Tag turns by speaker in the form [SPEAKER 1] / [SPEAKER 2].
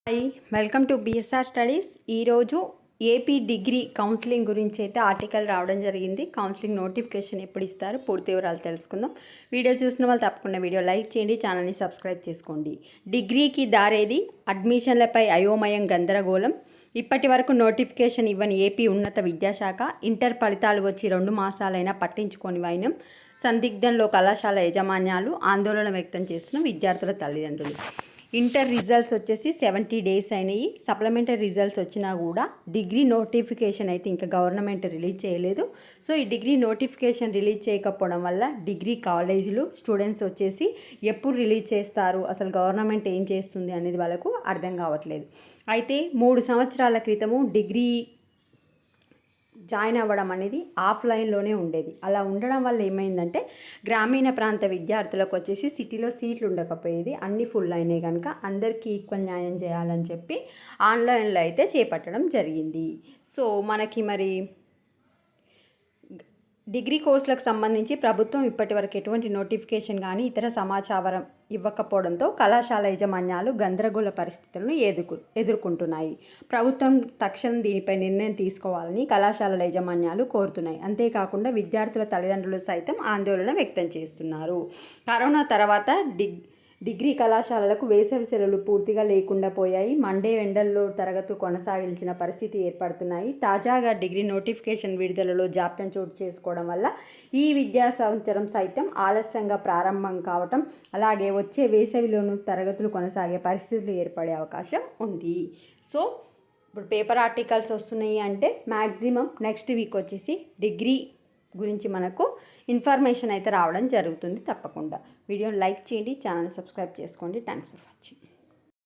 [SPEAKER 1] Hi, welcome to BSR studies. ఈరోజు AP degree counselling గురించి అయితే ఆర్టికల్ రావడం జరిగింది. కౌన్సిలింగ్ నోటిఫికేషన్ ఎప్పుడు ఇస్తారు, పూర్తి వివరాలు తెలుసుకుందాం. వీడియో చూసిన వాళ్ళు తప్పకుండా వీడియో లైక్ చేయండి, ఛానల్ని సబ్స్క్రైబ్ చేసుకోండి. డిగ్రీకి దారేది, అడ్మిషన్లపై అయోమయం, గందరగోళం. ఇప్పటి వరకు నోటిఫికేషన్ ఇవ్వని ఏపీ ఉన్నత విద్యాశాఖ ఇంటర్ ఫలితాలు వచ్చి 2 మాసాలైనా పట్టించుకొని వైనం. సందిగ్ధంలో కళాశాల యాజమాన్యాలు, ఆందోళన వ్యక్తం చేస్తున్న విద్యార్థుల తల్లిదండ్రులు. ఇంటర్ రిజల్ట్స్ వచ్చేసి 70 డేస్ అయినాయి. సప్లిమెంటరీ రిజల్ట్స్ వచ్చినా కూడా డిగ్రీ నోటిఫికేషన్ అయితే ఇంకా గవర్నమెంట్ రిలీజ్ చేయలేదు. సో ఈ డిగ్రీ నోటిఫికేషన్ రిలీజ్ చేయకపోవడం వల్ల డిగ్రీ కాలేజీలు స్టూడెంట్స్ వచ్చేసి ఎప్పుడు రిలీజ్ చేస్తారు, అసలు గవర్నమెంట్ ఏం చేస్తుంది అనేది వాళ్ళకు అర్థం కావట్లేదు. అయితే 3 సంవత్సరాల క్రితము డిగ్రీ జాయిన్ అవ్వడం అనేది ఆఫ్లైన్లోనే ఉండేది. అలా ఉండడం వల్ల ఏమైందంటే గ్రామీణ ప్రాంత విద్యార్థులకు వచ్చేసి సిటీలో సీట్లు ఉండకపోయేది. అన్నీ ఫుల్ అయినాయి కనుక అందరికీ ఈక్వల్ న్యాయం చేయాలని చెప్పి ఆన్లైన్లో అయితే చేపట్టడం జరిగింది. సో మనకి మరి డిగ్రీ కోర్సులకు సంబంధించి ప్రభుత్వం ఇప్పటివరకు ఎటువంటి నోటిఫికేషన్ కానీ ఇతర సమాచారం ఇవ్వకపోవడంతో కళాశాల యాజమాన్యాలు గందరగోళ పరిస్థితులను ఎదుర్కొంటున్నాయి. ప్రభుత్వం తక్షణం దీనిపై నిర్ణయం తీసుకోవాలని కళాశాలల యాజమాన్యాలు కోరుతున్నాయి. అంతేకాకుండా విద్యార్థుల తల్లిదండ్రులు సైతం ఆందోళన వ్యక్తం చేస్తున్నారు. కరోనా తర్వాత డిగ్రీ కళాశాలలకు వేసవి సెలవులు పూర్తిగా లేకుండా పోయాయి. మండే ఎండల్లో తరగతులు కొనసాగించిన పరిస్థితి ఏర్పడుతున్నాయి. తాజాగా డిగ్రీ నోటిఫికేషన్ విడుదలలో జాప్యం చోటు చేసుకోవడం వల్ల ఈ విద్యా సంవత్సరం సైతం ఆలస్యంగా ప్రారంభం కావటం, అలాగే వచ్చే వేసవిలోనూ తరగతులు కొనసాగే పరిస్థితులు ఏర్పడే అవకాశం ఉంది. సో ఇప్పుడు పేపర్ ఆర్టికల్స్ వస్తున్నాయి అంటే మ్యాక్సిమం నెక్స్ట్ వీక్ వచ్చేసి డిగ్రీ గురించి మనకు ఇన్ఫర్మేషన్ అయితే రావడం జరుగుతుంది. తప్పకుండా వీడియోని లైక్ చేయండి, ఛానల్ సబ్స్క్రైబ్ చేసుకోండి. Thanks for watching.